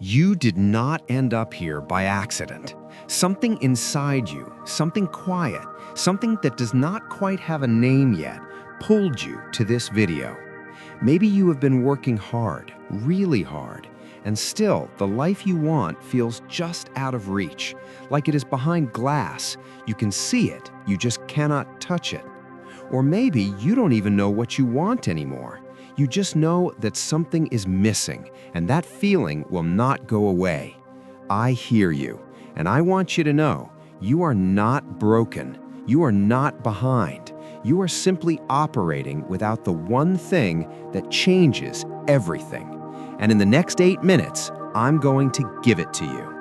You did not end up here by accident. Something inside you, something quiet, something that does not quite have a name yet, pulled you to this video. Maybe you have been working hard, really hard, and still the life you want feels just out of reach, like it is behind glass. You can see it, you just cannot touch it. Or maybe you don't even know what you want anymore. You just know that something is missing, and that feeling will not go away. I hear you, and I want you to know you are not broken. You are not behind. You are simply operating without the one thing that changes everything. And in the next 8 minutes, I'm going to give it to you.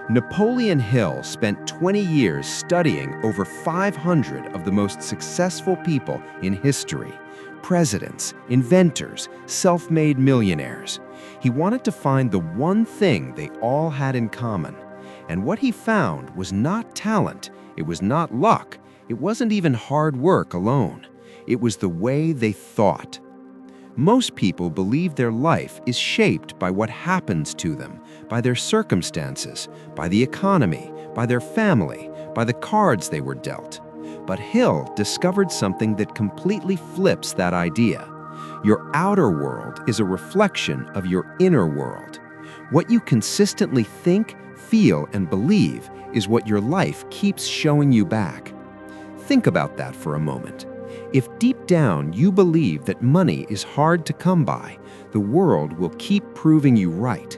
Napoleon Hill spent 20 years studying over 500 of the most successful people in history. Presidents, inventors, self-made millionaires. He wanted to find the one thing they all had in common. And what he found was not talent, it was not luck, it wasn't even hard work alone. It was the way they thought. Most people believe their life is shaped by what happens to them, by their circumstances, by the economy, by their family, by the cards they were dealt. But Hill discovered something that completely flips that idea. Your outer world is a reflection of your inner world. What you consistently think, feel, and believe is what your life keeps showing you back. Think about that for a moment. If deep down you believe that money is hard to come by, the world will keep proving you right.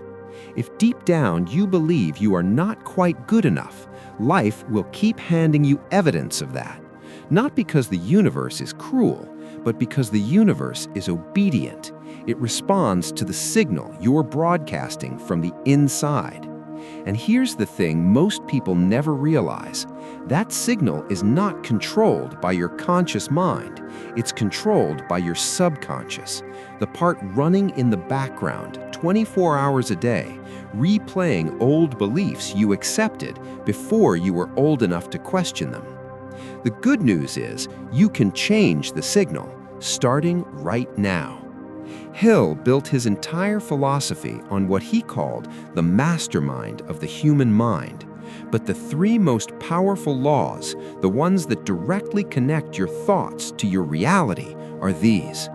If deep down you believe you are not quite good enough, life will keep handing you evidence of that. Not because the universe is cruel, but because the universe is obedient. It responds to the signal you're broadcasting from the inside. And here's the thing most people never realize. That signal is not controlled by your conscious mind. It's controlled by your subconscious, the part running in the background 24 hours a day, replaying old beliefs you accepted before you were old enough to question them. The good news is you can change the signal, starting right now. Hill built his entire philosophy on what he called the mastermind of the human mind. But the three most powerful laws, the ones that directly connect your thoughts to your reality, are these.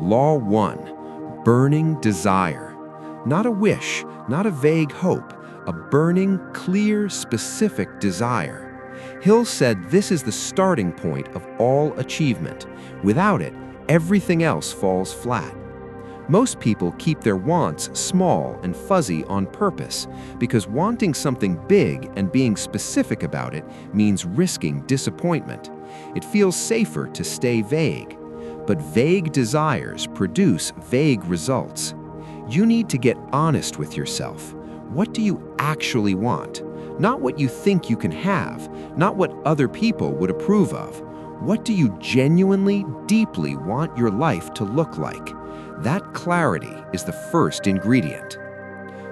Law 1, burning desire. Not a wish, not a vague hope, a burning, clear, specific desire. Hill said this is the starting point of all achievement. Without it, everything else falls flat. Most people keep their wants small and fuzzy on purpose because wanting something big and being specific about it means risking disappointment. It feels safer to stay vague. But vague desires produce vague results. You need to get honest with yourself. What do you actually want? Not what you think you can have, not what other people would approve of. What do you genuinely, deeply want your life to look like? That clarity is the first ingredient.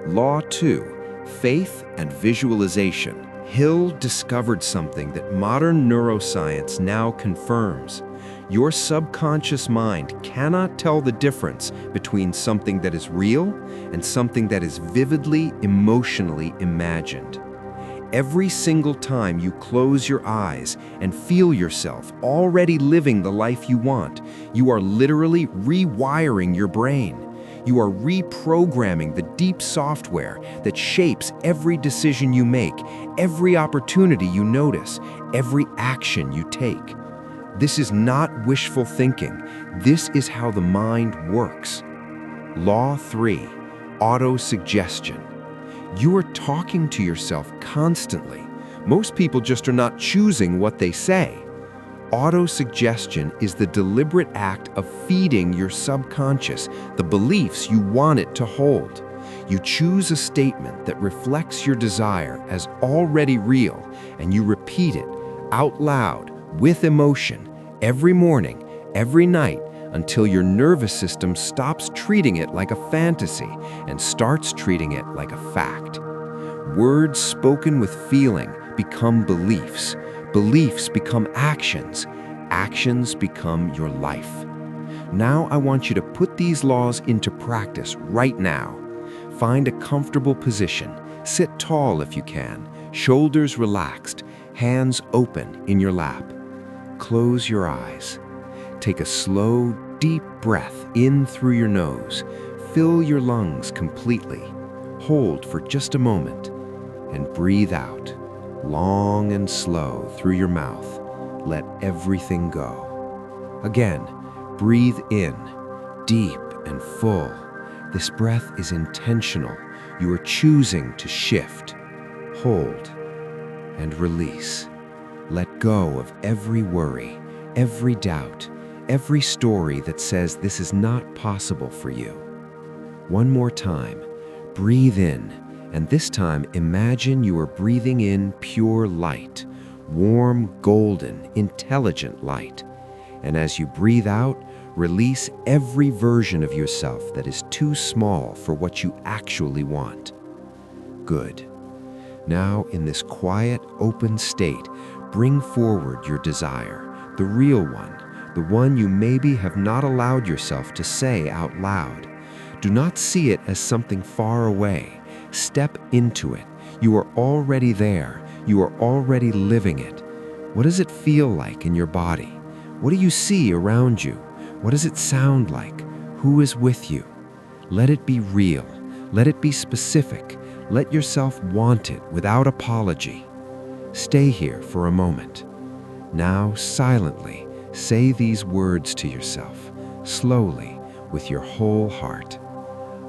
Law 2, faith and visualization. Hill discovered something that modern neuroscience now confirms. Your subconscious mind cannot tell the difference between something that is real and something that is vividly, emotionally imagined. Every single time you close your eyes and feel yourself already living the life you want, you are literally rewiring your brain. You are reprogramming the deep software that shapes every decision you make, every opportunity you notice, every action you take. This is not wishful thinking. This is how the mind works. Law 3, autosuggestion. You are talking to yourself constantly. Most people just are not choosing what they say. Autosuggestion is the deliberate act of feeding your subconscious the beliefs you want it to hold. You choose a statement that reflects your desire as already real, and you repeat it out loud with emotion every morning, every night, until your nervous system stops treating it like a fantasy and starts treating it like a fact. Words spoken with feeling become beliefs. Beliefs become actions. Actions become your life. Now I want you to put these laws into practice right now. Find a comfortable position. Sit tall if you can, shoulders relaxed, hands open in your lap. Close your eyes. Take a slow, deep breath in through your nose. Fill your lungs completely. Hold for just a moment and breathe out, long and slow through your mouth. Let everything go. Again, breathe in, deep and full. This breath is intentional. You are choosing to shift. Hold and release. Let go of every worry, every doubt, every story that says this is not possible for you. One more time, breathe in, and this time imagine you are breathing in pure light, warm, golden, intelligent light. And as you breathe out, release every version of yourself that is too small for what you actually want. Good. Now, in this quiet, open state, bring forward your desire, the real one, the one you maybe have not allowed yourself to say out loud. Do not see it as something far away. Step into it. You are already there. You are already living it. What does it feel like in your body? What do you see around you? What does it sound like? Who is with you? Let it be real. Let it be specific. Let yourself want it without apology. Stay here for a moment. Now, silently, say these words to yourself, slowly, with your whole heart.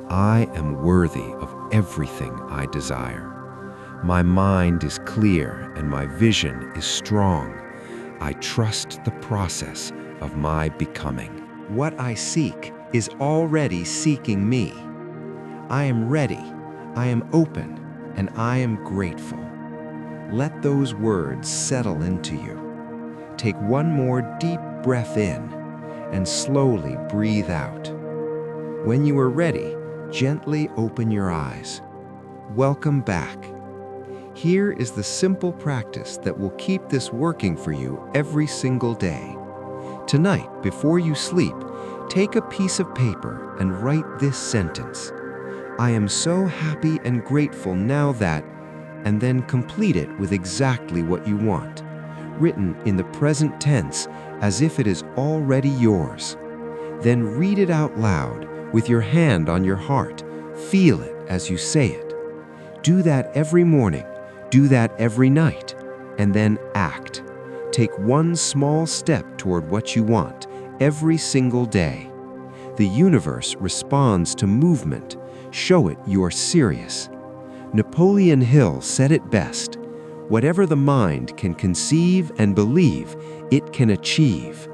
I am worthy of everything I desire. My mind is clear and my vision is strong. I trust the process of my becoming. What I seek is already seeking me. I am ready, I am open, and I am grateful. Let those words settle into you. Take one more deep breath in and slowly breathe out. When you are ready, gently open your eyes. Welcome back. Here is the simple practice that will keep this working for you every single day. Tonight, before you sleep, take a piece of paper and write this sentence. I am so happy and grateful now that, and then complete it with exactly what you want, written in the present tense as if it is already yours. Then read it out loud with your hand on your heart. Feel it as you say it. Do that every morning. Do that every night. And then act. Take one small step toward what you want every single day. The universe responds to movement. Show it you are serious. Napoleon Hill said it best. Whatever the mind can conceive and believe, it can achieve.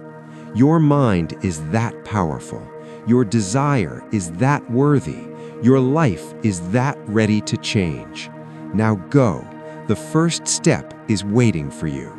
Your mind is that powerful. Your desire is that worthy. Your life is that ready to change. Now go. The first step is waiting for you.